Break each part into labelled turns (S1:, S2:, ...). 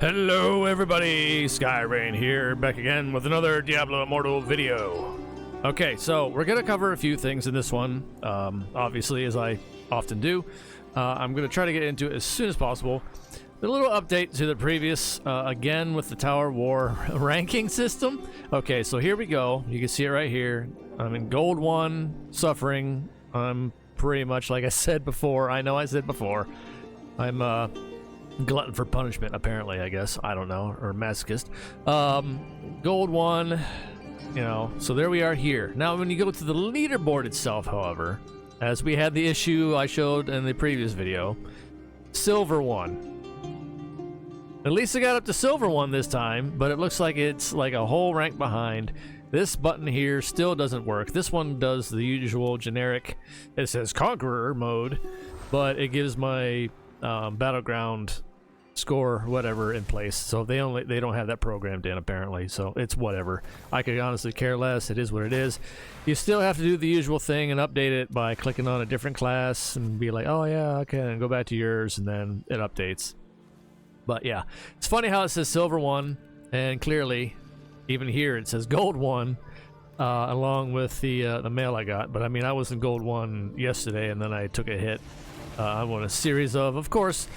S1: Hello everybody, Skyrain here, back again with another Diablo Immortal video. Okay, so we're going to cover a few things in this one, obviously, as I often do. I'm going to try to get into it as soon as possible. A little update to the previous, again with the Tower War ranking system. Okay, so here we go. You can see it right here. I'm in Gold 1, Suffering. I'm pretty much, like I said before, I know I said before, I'm glutton for punishment, apparently, I guess. I don't know, or masochist. Gold 1, you know, so there we are here. Now, when you go to the leaderboard itself, however, as we had the issue I showed in the previous video, Silver 1. At least I got up to Silver 1 this time, but it looks like it's like a whole rank behind. This button here still doesn't work. This one does the usual generic, it says Conqueror mode, but it gives my battleground score whatever in place, so they don't have that programmed in, apparently, so it's whatever. I could honestly care less. It is what it is. You still have to do the usual thing and update it by clicking on a different class and be like, oh yeah, okay, and go back to yours, and then it updates. But yeah, it's funny how it says Silver 1, and clearly even here it says Gold 1 along with the mail I got. But I mean, I was in Gold 1 yesterday, and then I took a hit. I won a series of course,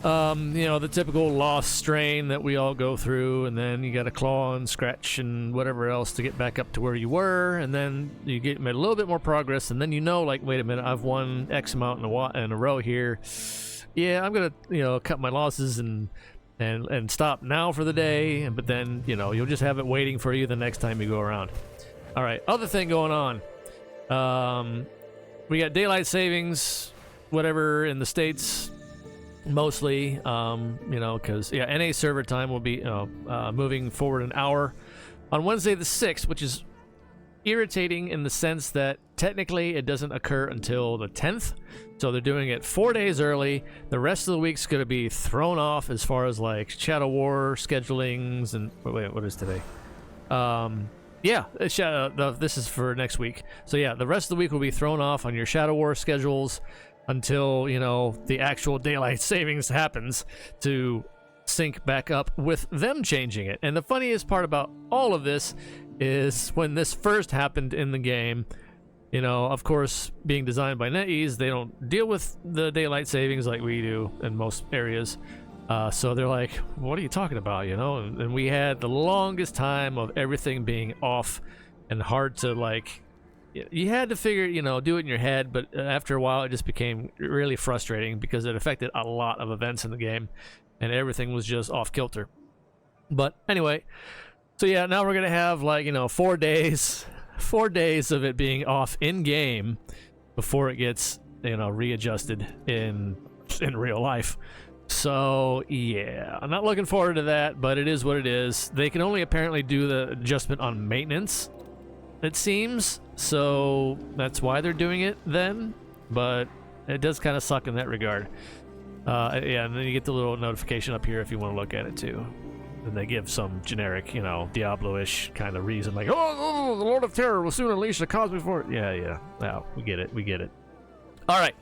S1: you know, the typical lost strain that we all go through, and then you got to claw and scratch and whatever else to get back up to where you were, and then you get a little bit more progress, and then you know, like, wait a minute, I've won X amount in a row here. Yeah, I'm gonna, you know, cut my losses and stop now for the day, but then, you know, you'll just have it waiting for you the next time you go around. All right, other thing going on, we got daylight savings, whatever, in the States, mostly, you know, because, yeah, NA server time will be moving forward an hour on Wednesday the 6th, which is irritating in the sense that technically it doesn't occur until the 10th, so they're doing it 4 days early. The rest of the week's going to be thrown off as far as, like, Shadow War schedulings and... Wait, what is today? Yeah, this is for next week. So yeah, the rest of the week will be thrown off on your Shadow War schedules until, you know, the actual daylight savings happens to sync back up with them changing it. And the funniest part about all of this is when this first happened in the game, you know, of course, being designed by NetEase, they don't deal with the daylight savings like we do in most areas. So they're like, what are you talking about, you know? And we had the longest time of everything being off and hard to, like, you had to figure, you know, do it in your head, but after a while it just became really frustrating because it affected a lot of events in the game and everything was just off kilter. But anyway, so yeah, now we're gonna have, like, you know, 4 days of it being off in game before it gets, you know, readjusted in real life. So yeah, I'm not looking forward to that, but it is what it is. They can only apparently do the adjustment on maintenance, it seems, so that's why they're doing it then, but it does kind of suck in that regard. Yeah, and then you get the little notification up here if you want to look at it too. And they give some generic, you know, Diablo-ish kind of reason, like, oh, the Lord of Terror will soon unleash the cosmic force. Yeah, no, we get it. All right,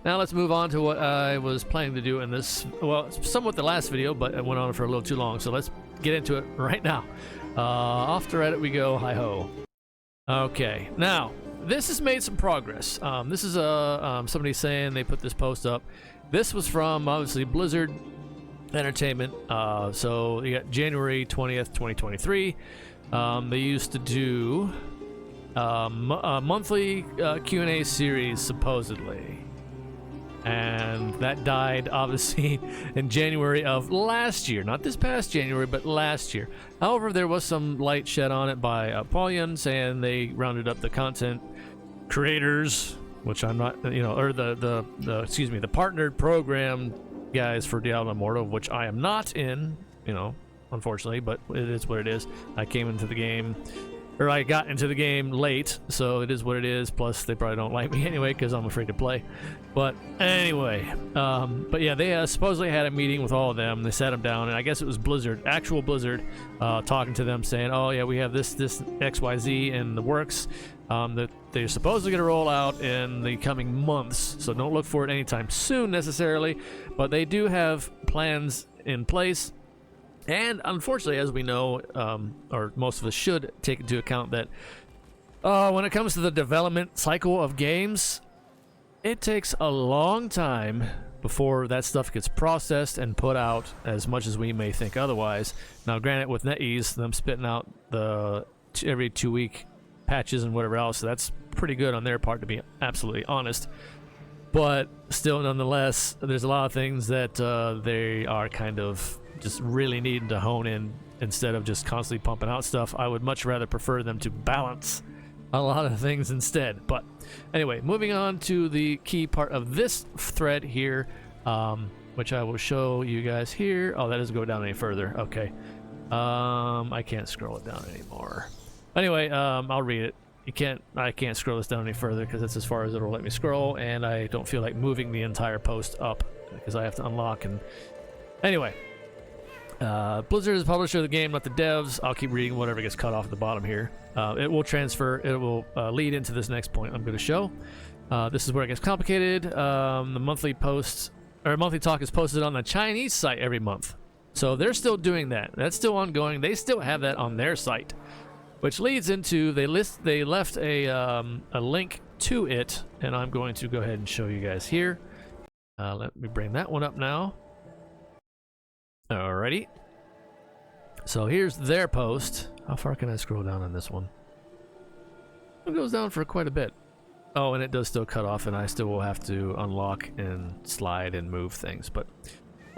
S1: now let's move on to what I was planning to do in this, well, somewhat the last video, but it went on for a little too long, so let's get into it right now. Off to Reddit we go, hi-ho. Okay, now, this has made some progress. This is somebody saying they put this post up. This was from, obviously, Blizzard Entertainment. So you got January 20th, 2023. They used to do a monthly Q&A series, supposedly. And that died, obviously, in January of last year. Not this past January, but last year. However, there was some light shed on it by Paulian, saying they rounded up the content creators, which I'm not, you know, or the partnered program guys for Diablo Immortal, which I am not in, you know, unfortunately, but it is what it is. I came into the game, or I got into the game late, so it is what it is. Plus, they probably don't like me anyway because I'm afraid to play. But anyway, but yeah, they supposedly had a meeting with all of them. They sat them down, and I guess it was Blizzard, actual Blizzard, talking to them, saying, "Oh yeah, we have this XYZ in the works that they're supposedly going to roll out in the coming months. So don't look for it anytime soon necessarily, but they do have plans in place." And unfortunately, as we know, or most of us should take into account that when it comes to the development cycle of games, it takes a long time before that stuff gets processed and put out, as much as we may think otherwise. Now, granted, with NetEase, them spitting out the every 2-week patches and whatever else, that's pretty good on their part, to be absolutely honest. But still, nonetheless, there's a lot of things that they are kind of just really needing to hone in instead of just constantly pumping out stuff. I would much rather prefer them to balance a lot of things instead. But anyway, moving on to the key part of this thread here, which I will show you guys here. Oh, that doesn't go down any further. Okay. I can't scroll it down anymore. Anyway, I'll read it. I can't scroll this down any further because that's as far as it'll let me scroll, and I don't feel like moving the entire post up because I have to unlock. And anyway, Blizzard is the publisher of the game, not the devs. I'll keep reading whatever gets cut off at the bottom here. It will transfer. It will lead into this next point I'm going to show. This is where it gets complicated. The monthly post or monthly talk is posted on the Chinese site every month, so they're still doing that. That's still ongoing. They still have that on their site. Which leads into they left a link to it, and I'm going to go ahead and show you guys here. Let me bring that one up now. Alrighty. So here's their post. How far can I scroll down on this one? It goes down for quite a bit. Oh, and it does still cut off, and I still will have to unlock and slide and move things, but.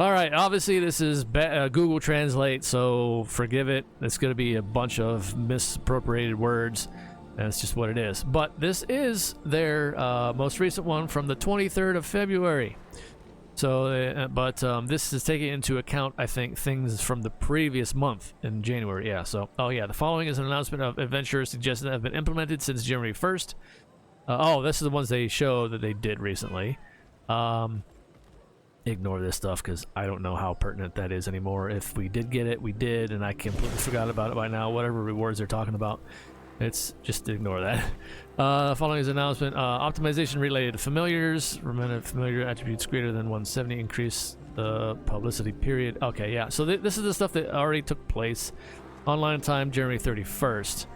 S1: Alright, obviously this is Google Translate, so forgive it. It's going to be a bunch of misappropriated words, and it's just what it is. But this is their most recent one from the 23rd of February. So, this is taking into account, I think, things from the previous month in January. Yeah, so, oh yeah, the following is an announcement of adventures suggested that have been implemented since January 1st. This is the ones they show that they did recently. Ignore this stuff because I don't know how pertinent that is anymore. If we did get it, we did, and I completely forgot about it by now. Whatever rewards they're talking about, it's just ignore that. Following his announcement, optimization related to familiars, remove familiar attributes greater than 170, increase the publicity period. Okay, yeah, so this is the stuff that already took place. Online time January 31st.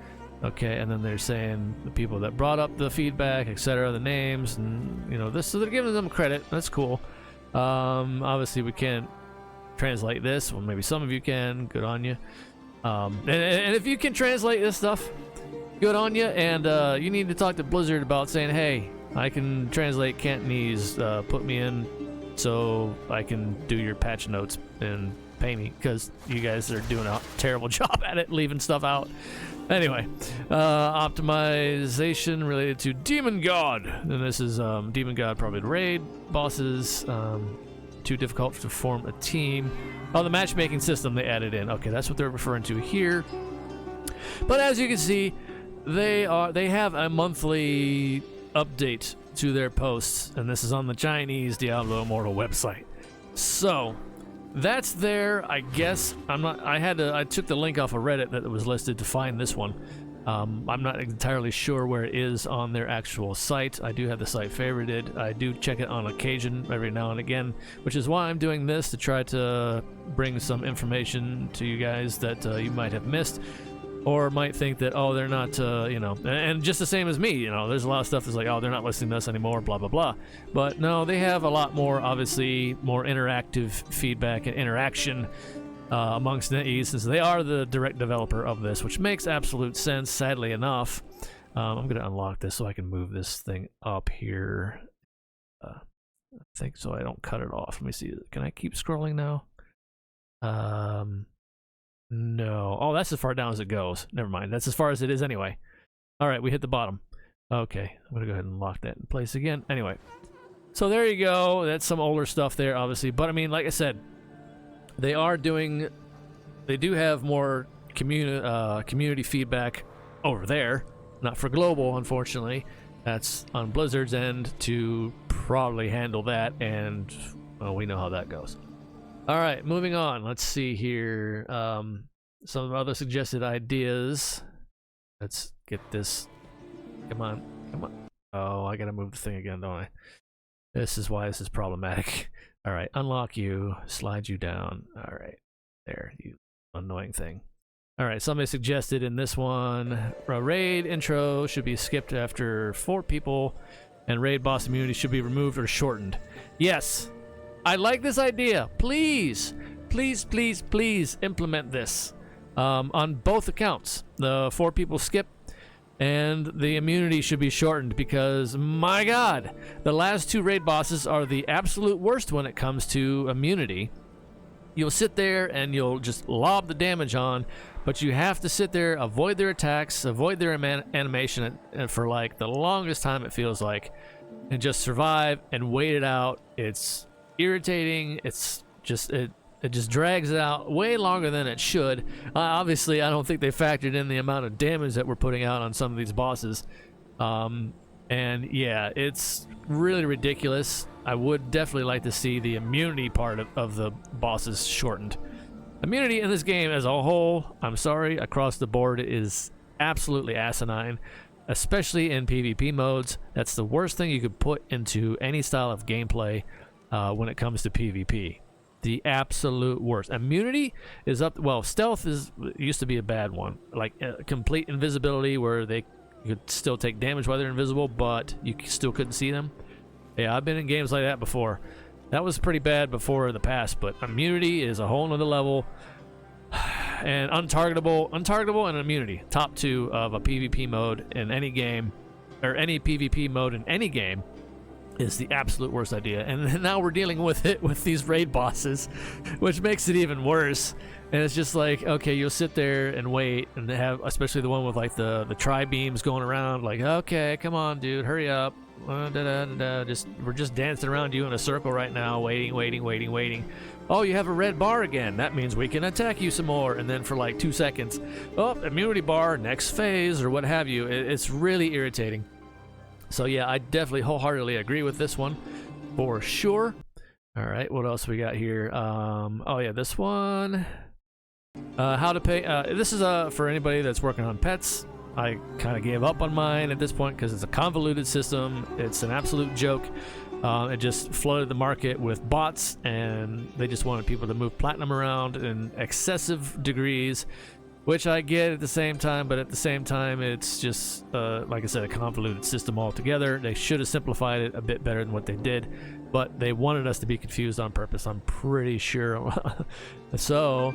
S1: Okay, and then they're saying the people that brought up the feedback, etc., the names, and you know this, so they're giving them credit. That's cool. Obviously we can't translate this. Well, maybe some of you can. Good on you. And if you can translate this stuff, good on you. And you need to talk to Blizzard about saying, hey, I can translate Cantonese. Put me in so I can do your patch notes and pay me, because you guys are doing a terrible job at it, leaving stuff out. Anyway, optimization related to Demon God. And this is Demon God probably raid bosses. Too difficult to form a team. Oh, the matchmaking system they added in. Okay, that's what they're referring to here. But as you can see, they have a monthly update to their posts, and this is on the Chinese Diablo Immortal website. So that's there, I guess. I took the link off of Reddit that was listed to find this one. I'm not entirely sure where it is on their actual site. I do have the site favorited. I do check it on occasion, every now and again, which is why I'm doing this, to try to bring some information to you guys that you might have missed, or might think that, oh, they're not, you know, and just the same as me, you know, there's a lot of stuff that's like, oh, they're not listening to us anymore, blah, blah, blah. But no, they have a lot more, obviously, more interactive feedback and interaction amongst NetEase, since they are the direct developer of this, which makes absolute sense, sadly enough. I'm going to unlock this so I can move this thing up here. I think so I don't cut it off. Let me see. Can I keep scrolling now? No. Oh, that's as far down as it goes. Never mind. That's as far as it is anyway. All right, we hit the bottom. Okay, I'm going to go ahead and lock that in place again. Anyway, so there you go. That's some older stuff there, obviously. But, I mean, like I said, they do have more community feedback over there. Not for global, unfortunately. That's on Blizzard's end to probably handle that, and well, we know how that goes. All right, moving on. Let's see here. Some other suggested ideas. Let's get this. Come on. Come on. Oh, I gotta move the thing again, don't I? This is why this is problematic. All right, unlock you, slide you down. All right, there. You annoying thing. All right, somebody suggested in this one, a raid intro should be skipped after 4 people, and raid boss immunity should be removed or shortened. Yes, I like this idea. Please, please, please, please implement this on both accounts. The 4 people skip, and the immunity should be shortened because, my God, the last 2 raid bosses are the absolute worst when it comes to immunity. You'll sit there and you'll just lob the damage on, but you have to sit there, avoid their attacks, avoid their animation for like the longest time it feels like, and just survive and wait it out. It's irritating. It's just it just drags it out way longer than it should. Obviously, I don't think they factored in the amount of damage that we're putting out on some of these bosses. And yeah, it's really ridiculous. I would definitely like to see the immunity part of the bosses shortened. Immunity in this game as a whole, I'm sorry, across the board is absolutely asinine, especially in PvP modes. That's the worst thing you could put into any style of gameplay when it comes to PvP. The absolute worst. Immunity is up. Well, stealth used to be a bad one, like complete invisibility, where they could still take damage while they're invisible, but you still couldn't see them. Yeah, I've been in games like that before. That was pretty bad before in the past, but immunity is a whole nother level. And untargetable and immunity, top 2 of a PvP mode in any game, or any PvP mode in any game, is the absolute worst idea. And now we're dealing with it with these raid bosses, which makes it even worse. And it's just like, okay, you'll sit there and wait, and they have, especially the one with like the tri-beams going around, like, okay, come on, dude, hurry up. We're just dancing around you in a circle right now, waiting. Oh, you have a red bar again. That means we can attack you some more. And then for like 2 seconds, oh, immunity bar, next phase, or what have you. It's really irritating. So yeah, I definitely wholeheartedly agree with this one for sure. All right, what else we got here? Oh yeah, this one. How to pay. This is for anybody that's working on pets. I kind of gave up on mine at this point because it's a convoluted system. It's an absolute joke. It just flooded the market with bots, and they just wanted people to move platinum around in excessive degrees, which I get at the same time, but at the same time, it's just, like I said, a convoluted system altogether. They should have simplified it a bit better than what they did, but they wanted us to be confused on purpose, I'm pretty sure. So,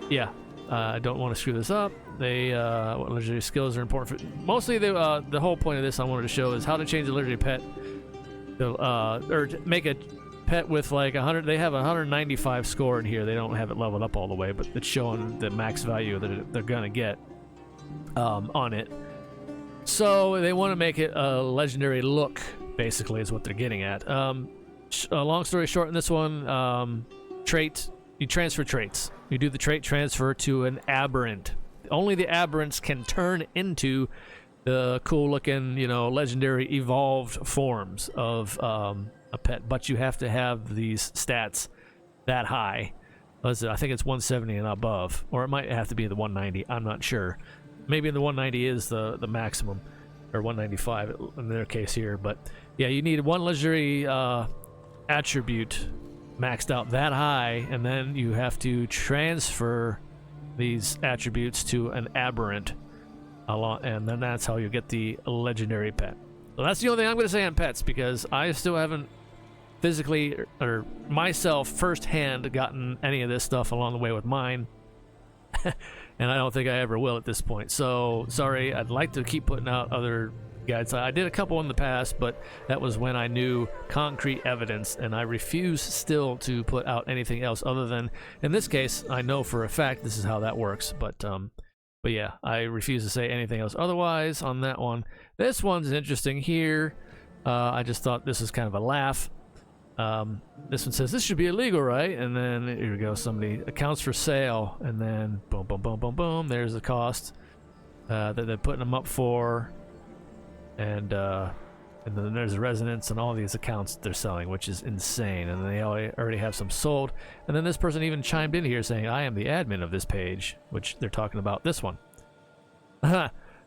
S1: yeah, I don't want to screw this up. What legendary skills are important for... Mostly, the whole point of this I wanted to show is how to change a legendary pet, or to make a pet with like 100. They have a 195 score in here. They don't have it leveled up all the way, but it's showing the max value that they're gonna get on it. So they want to make it a legendary look, basically, is what they're getting at. Long story short, in this one, trait, you transfer traits. You do the trait transfer to an aberrant. Only the aberrants can turn into the cool-looking, legendary evolved forms of a pet, but you have to have these stats that high. I think it's 170 and above, or it might have to be the 190. I'm not sure. Maybe the 190 is the maximum, or 195 in their case here. But yeah, you need one legendary attribute maxed out that high, and then you have to transfer these attributes to an aberrant, and then that's how you get the legendary pet. So that's the only thing I'm going to say on pets, because I still haven't physically or myself firsthand gotten any of this stuff along the way with mine. And I don't think I ever will at this point. So sorry, I'd like to keep putting out other guides. I did a couple in the past, but that was when I knew concrete evidence, and I refuse still to put out anything else other than, in this case, I know for a fact this is how that works. But yeah, I refuse to say anything else otherwise on that one. This one's interesting here. I just thought this was kind of a laugh. This one says this should be illegal, right? And then here we go, somebody accounts for sale, and then boom, boom, boom, boom, boom. There's the cost that they're putting them up for, and then there's the residents and all these accounts they're selling, which is insane. And then they already have some sold. And then this person even chimed in here saying, "I am the admin of this page," which they're talking about this one.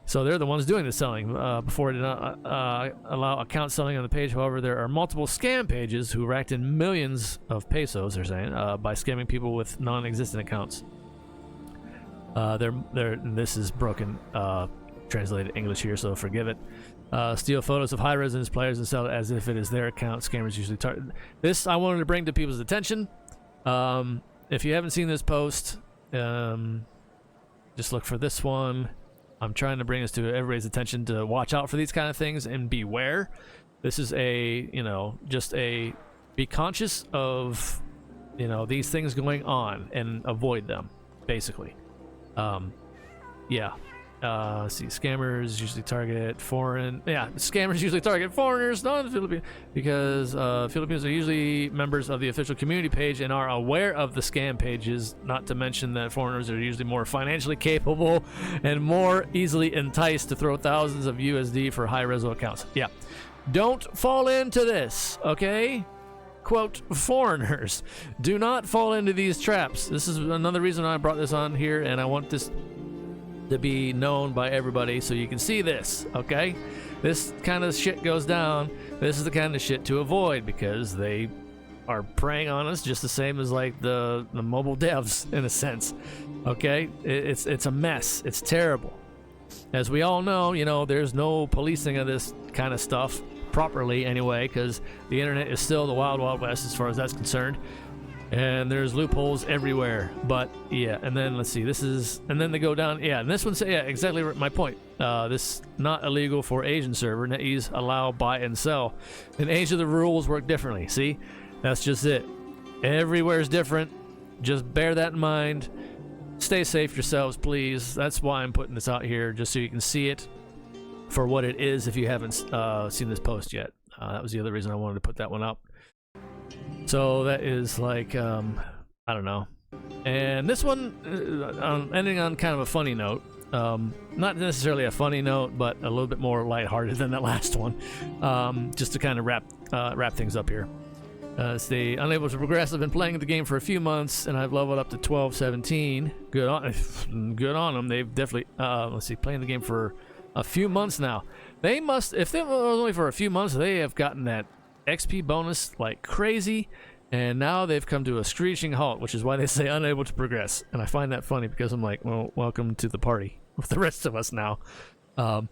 S1: So they're the ones doing the selling. Before it did not allow account selling on the page. However, there are multiple scam pages who racked in millions of pesos, they're saying, by scamming people with non-existent accounts. This is broken translated English here, so forgive it. Steal photos of high-resonance players and sell it as if it is their account. Scammers usually target this. I wanted to bring to people's attention. If you haven't seen this post, just look for this one. I'm trying to bring this to everybody's attention to watch out for these kind of things and beware. This is a, be conscious of, these things going on and avoid them, basically. Yeah. See, scammers usually target foreign. Yeah, scammers usually target foreigners, not the Philippines, because Filipinos are usually members of the official community page and are aware of the scam pages. Not to mention that foreigners are usually more financially capable and more easily enticed to throw thousands of USD for high-reso accounts. Yeah, don't fall into this, okay? Quote, foreigners, do not fall into these traps. This is another reason I brought this on here, and I want this to be known by everybody so you can see this, okay? This kind of shit goes down. This is the kind of shit to avoid because they are preying on us just the same as like the mobile devs in a sense, okay? It's a mess. It's terrible. As we all know, there's no policing of this kind of stuff properly anyway, because the internet is still the wild, wild west as far as that's concerned. And there's loopholes everywhere. But yeah, and then let's see, and then they go down, yeah, and this one, yeah, exactly my point. This not illegal for Asian server. NetEase allow buy and sell. In Asia, the rules work differently. See, that's just it. Everywhere's different. Just bear that in mind. Stay safe yourselves, please. That's why I'm putting this out here, just so you can see it for what it is if you haven't seen this post yet. That was the other reason I wanted to put that one up. So that is like, I don't know. And this one, ending on kind of a funny note. Not necessarily a funny note, but a little bit more lighthearted than that last one. Just to kind of wrap things up here. Stay unable to progress. I've been playing the game for a few months, and I've leveled up to 12-17. Good on them. They've definitely, let's see, playing the game for a few months now. They must, if they were only for a few months, they have gotten that XP bonus like crazy, and now they've come to a screeching halt, which is why they say unable to progress. And I find that funny because I'm like, well, welcome to the party with the rest of us now. Find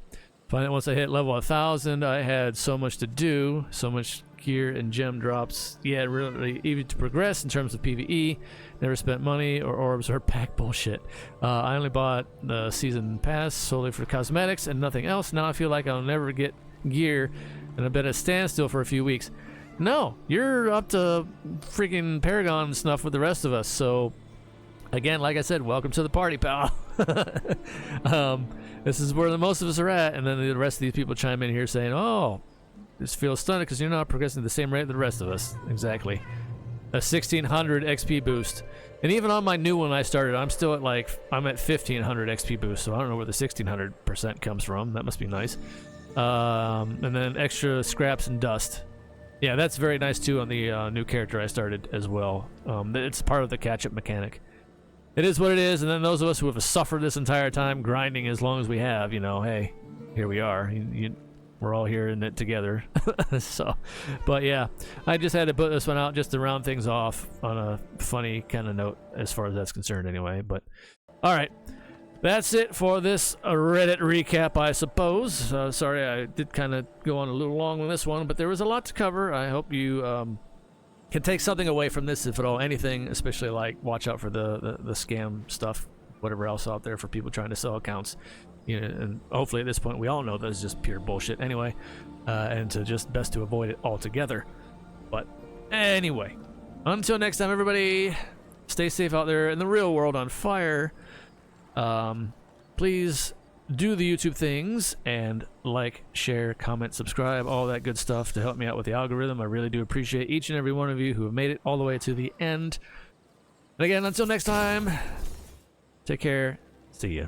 S1: that once I hit level 1,000, I had so much to do, so much gear and gem drops. Yeah, really easy to progress in terms of PvE. Never spent money or orbs or pack bullshit. I only bought the season pass solely for cosmetics and nothing else. Now I feel like I'll never get gear, and I've been at a standstill for a few weeks. No, you're up to freaking Paragon snuff with the rest of us. So, again, like I said, welcome to the party, pal. This is where the most of us are at, and then the rest of these people chime in here saying, "Oh, this feels stunning because you're not progressing at the same rate as the rest of us." Exactly. A 1600 XP boost, and even on my new one I started, I'm still at I'm at 1500 XP boost. So I don't know where the 1600% comes from. That must be nice. And then extra scraps and dust. Yeah, that's very nice too on the new character I started as well. It's part of the catch-up mechanic. It is what it is, and then those of us who have suffered this entire time grinding as long as we have, hey, here we are. We're all here in it together. So, but yeah, I just had to put this one out just to round things off on a funny kind of note as far as that's concerned anyway. But all right. That's it for this Reddit recap, I suppose. Sorry, I did kind of go on a little long on this one, but there was a lot to cover. I hope you can take something away from this, if at all, anything, especially watch out for the scam stuff, whatever else out there for people trying to sell accounts. And hopefully at this point we all know that it's just pure bullshit anyway, and to just best to avoid it altogether. But anyway, until next time, everybody, stay safe out there in the real world on fire. Please do the YouTube things and like, share, comment, subscribe, all that good stuff to help me out with the algorithm. I really do appreciate each and every one of you who have made it all the way to the end. And again, until next time, take care. See ya.